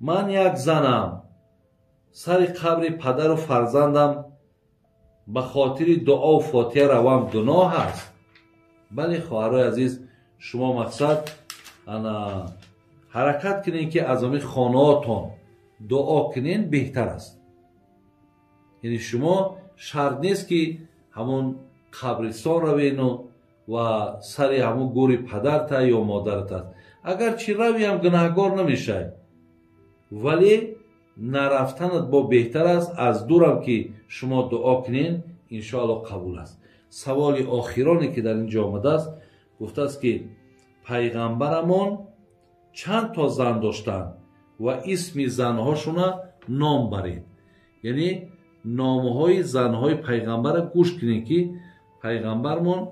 من یک زنم سر قبر پدر و فرزندم به خاطر دعا و فاتحه روام گناه است. بله خواهرای عزیز، شما مقصد انا حرکت کنین که از همین خانهاتون دعا کنین بهتر است. یعنی شما شرط نیست که همون قبرستان روین و سر همون گوری پدرت یا مادرت است. اگر چی روی هم گناهگار نمیشه، ولی نرفتنت با بهتر است. از دورم که شما دعا کنین انشاءالله قبول است. سوال آخرانی که در اینجا آمده است، گفته است که پیغمبرمون چند تا زن داشتن و اسم زنهاشون نام برید. یعنی نامهای زنهای پیغمبر گوش کنید که پیغمبرمون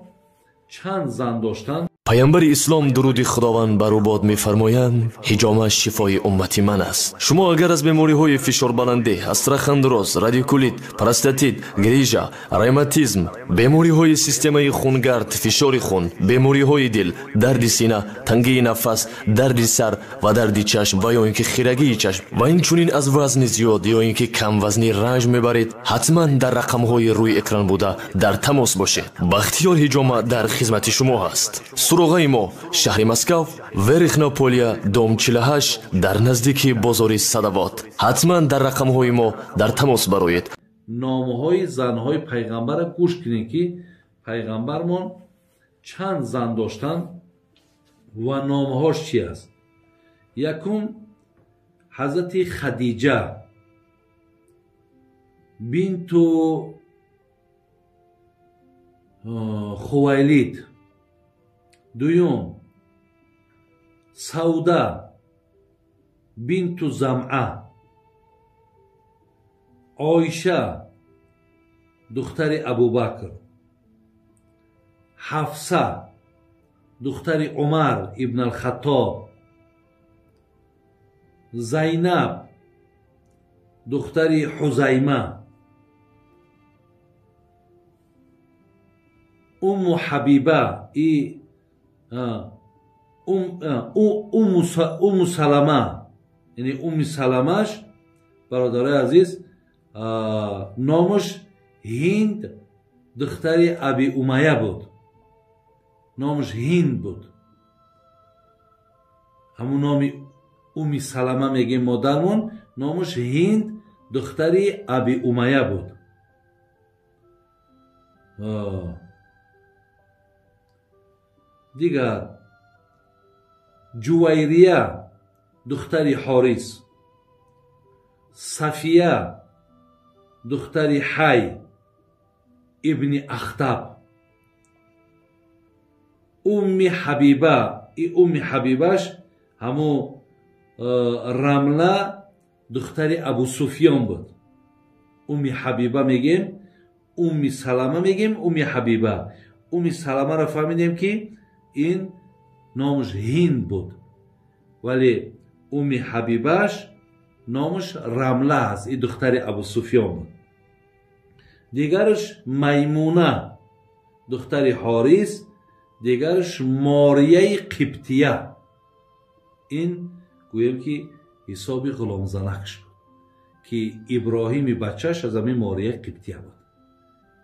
چند زن داشتن. پیامبر اسلام درود خداوند بر او باد می‌فرمایند حجامه شفای امتی من است. شما اگر از بیماری‌های فشار بلنده، استخوان درست، رادیکولیت، پروستات، گریژا، روماتیسم، بیماری‌های سیستم خونگرد، فشار خون، بیماری‌های دل، درد سینه، تنگی نفس، درد سر و درد چشم و یا اینکه خیرگی چشم و اینچنین از وزن زیاد یا اینکه کم وزنی رنج میبرید، حتما در رقم‌های روی اکران بوده در تماس باشید. بختیار حجامه در خدمت شما است. سراغ ما شهر مسکو، ورخناپولیا، دوم 48 در نزدیکی بازار صدوات. حتما در رقم‌های ما در تماس بروید. نامهای زنهای پیغمبر گوش کنید که پیغمبرمون چند زن داشتن و نامهاش چی است. یکم حضرت خدیجه بنت خویلد، دوم سوده بنت زمعه، عایشه دختر ابوبکر، حفصه دختر عمر ابن الخطاب، زینب دختر حزیمه، ام حبیبه ام سلمه، یعنی ام سلمش برادر عزیز نامش هند دختر ابی امیه بود. نامش هند بود. همون نامی ام سلمه میگیم مادرمون، نامش هند دختر ابی امیه بود. دیگر جویریه دختر حارث، صفیه دختر حی ابن اخطب، ام حبیبه، ام حبیبش همو رمله دختر ابو سفیان بود. ام حبیبه میگیم، ام سلمه میگیم، ام حبیبه. ام سلمه را فهمیدیم که این نامش هند بود، ولی ام حبیبش نامش رمله است، این دختر ابو سفیان بود. دیگرش میمونه دختر حارث، دیگرش ماریه قبطیه. این گویم که حسابی غلام زنکش بود که ابراهیم بچهش از همین ماریه قبطیه بود.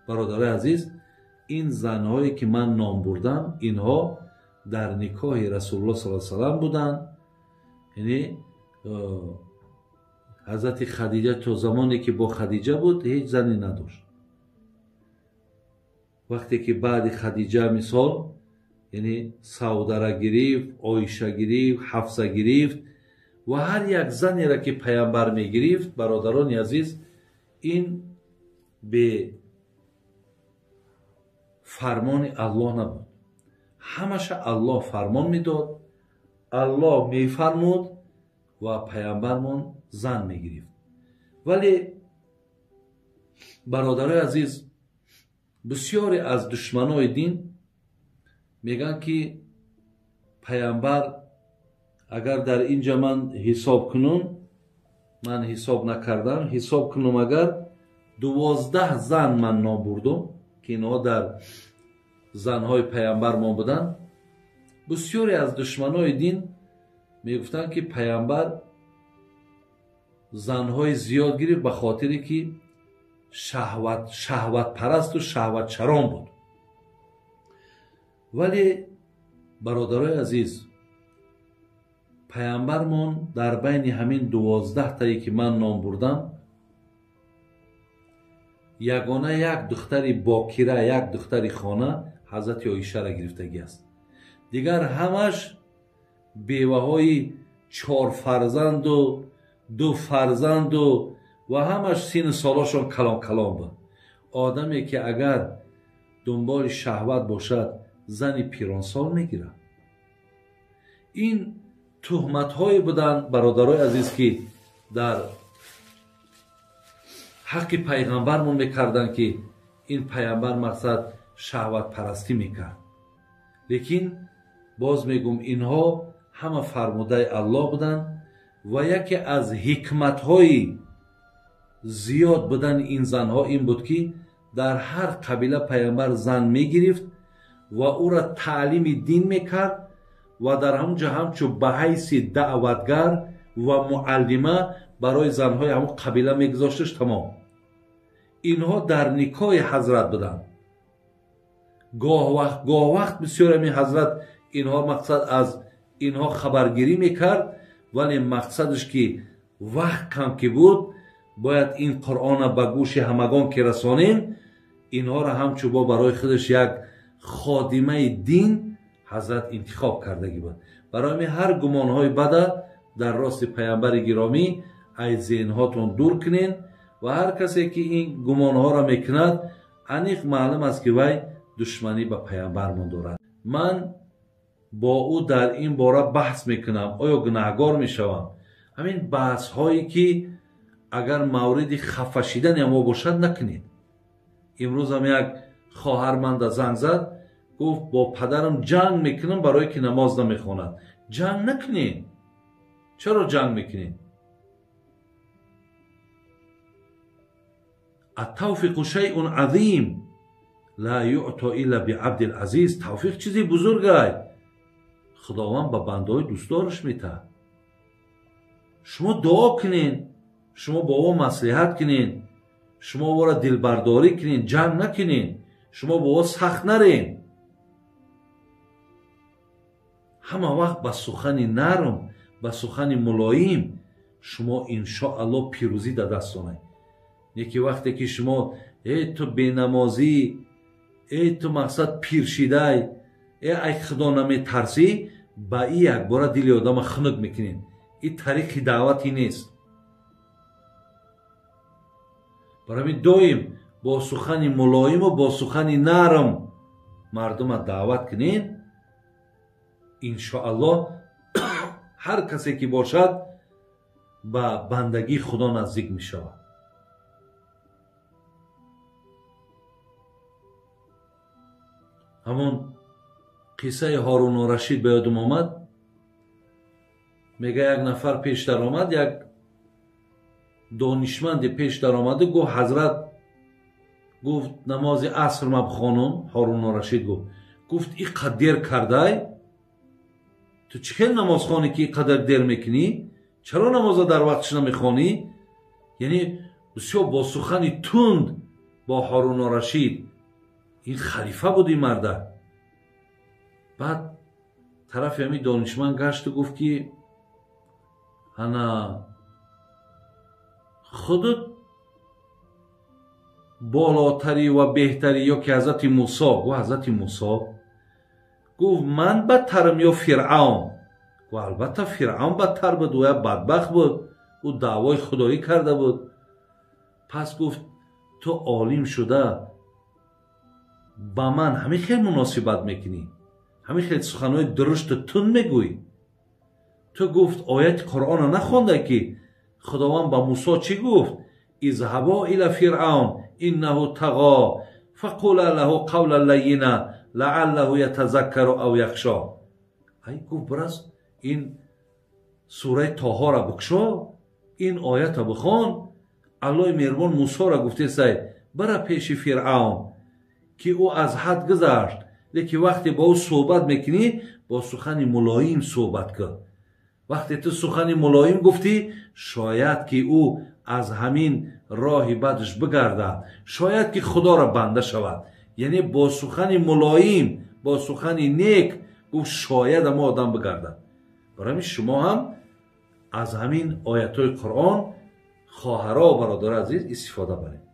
برادر عزیز، این زنهایی که من نام بردم اینها در نکاح رسول الله صلی الله علیه و سلم بودن. یعنی حضرت خدیجه تا زمانی که با خدیجه بود هیچ زنی نداشت. وقتی که بعد خدیجه مثال یعنی سوده را گرفت، عایشه گرفت، حفصه گرفت و هر یک زنی را که پیامبر می گرفت، برادران عزیز، این به فرمان الله نبود. همش الله فرمان میداد، الله میفرمود و پیامبرمون زن میگرفت. ولی برادرای عزیز، بسیاری از دشمنای دین میگن که پیامبر اگر در اینجا من حساب کنم، من حساب نکردم، حساب کنم اگر 12 زن من نام بردم که اینها در زنهای پیامبر ما بودن، بسیاری از دشمنای دین میگفتن که پیامبر زنهای زیاد گرفت به خاطری که شهوت پرست و شهوت چران بود. ولی برادرای عزیز، پیامبرمون در بین همین 12 تایی که من نام بردم، یگانه یک دختری باکره، یک دختری خانه حضرت عایشه را گرفتگی است. دیگر همش بیوه های 4 فرزند و 2 فرزند و همش سین سالاشون کلام بود. آدمی که اگر دنبال شهوت باشد زنی پیرانسال میگیرد. این تهمت های بودن برادرای عزیز که در حق پیغمبرمون میکردن که این پیغمبر مقصد شهوت پرستی میکرد. لیکن باز میگم اینها همه فرموده الله بودن و یکی از حکمت های زیاد بودن این زنها این بود که در هر قبیله پیغمبر زن میگرفت و او را تعلیم دین میکرد و در همونجا همچو به حیث دعوتگر و معلمه برای زنهای همون قبیله میگذاشتش. تمام اینها در نکاح حضرت بودن. گاه وقت بسیار همین حضرت اینها مقصد از اینها خبرگیری میکرد، ولی مقصدش که وقت کم که بود باید این قرآن به گوش همگان که رسانیم، اینها را همچو با برای خودش یک خادمه دین حضرت انتخاب کردگی بود. برای هر گمانهای بد در راست پیامبر گرامی از ذهنهاتون دور کنین و هر کسی که این گمانها را میکند انیق معلوم است که وی دشمنی به پیامبرمون دارد. من با او در این باره بحث میکنم، آیا گناهگار میشوم؟ همین بحث هایی که اگر مورد خفه شدن ما باشد نکنید. امروز هم یک خواهر من زنگ زد، گفت با پدرم جنگ میکنم برای که نماز نمیخواند. جنگ نکنید. چرا جنگ میکنید؟ التوفیق شیء عظیم لا یعطى الا بعبد العزیز. توفیق چیزی بزرگه، خداوند به بنده‌های دوستدارش میده. شما دعا کنین، شما با او مصلحت کنین، شما او را دلبرداری کنین، جنگ نکنین، شما با او سخت نرین. همه وقت با سخن نرم، با سخن ملایم شما انشاءالله پیروزی در دست آورید. یکی وقتی که شما ای تو بینمازی، ای تو مقصد پیرشیده، ای خدا نمیترسی، با این یک بار دل آدم خنک میکنین. این طریق دعوتی نیست. برای دویم با سخن ملایم و با سخن نرم مردم دعوت کنین، انشاءالله هر کسی که باشد به بندگی خدا نزدیک می شود. همون قصه هارون و رشید به یادم آمد. میگه یک نفر پیش در آمد، یک دانشمند پیش در آمده، گفت حضرت، گفت نماز عصر مبخوانم. هارون و رشید گفت این قدر دیر کرده، تو چه نماز خوانی که قدر دیر میکنی؟ چرا نماز در وقتش نمیخوانی؟ یعنی بسیار با سخن تند با هارون و رشید. این خلیفه بود این مرده. بعد طرف همین دانشمند گشت و گفت که انا خودت بالاتری و بهتری یا که حضرت موسی؟ گفت حضرت موسی. گفت من بدترم یا فرعون؟ گفت البته فرعون بدتر بود و یا بدبخت بود، او دعوای خدایی کرده بود. پس گفت تو عالم شده با من همین خیلی مناسبت میکنی، همین خیلی سخنهای درشت تند میگوی. تو گفت آیت قرآن نخونده که خداوند با موسی چی گفت؟ اذهبا الی فرعون انه طغى فقولا له قولا لینا لعله یتذکر او یخشی. ای گفت برس این سوره طه را بکشا، این آیت را بخوان. الله مهربان موسی را گفته سای برا پیش فرعون که او از حد گذشت، لیکن وقتی با او صحبت میکنی با سخن ملایم صحبت کن. وقتی تو سخن ملایم گفتی شاید که او از همین راه بدش بگردد، شاید که خدا را بنده شود. یعنی با سخن ملایم، با سخن نیک گفت شاید اما آدم بگردد. برای شما هم از همین آیات های قرآن خواهرها و برادر عزیز استفاده برید.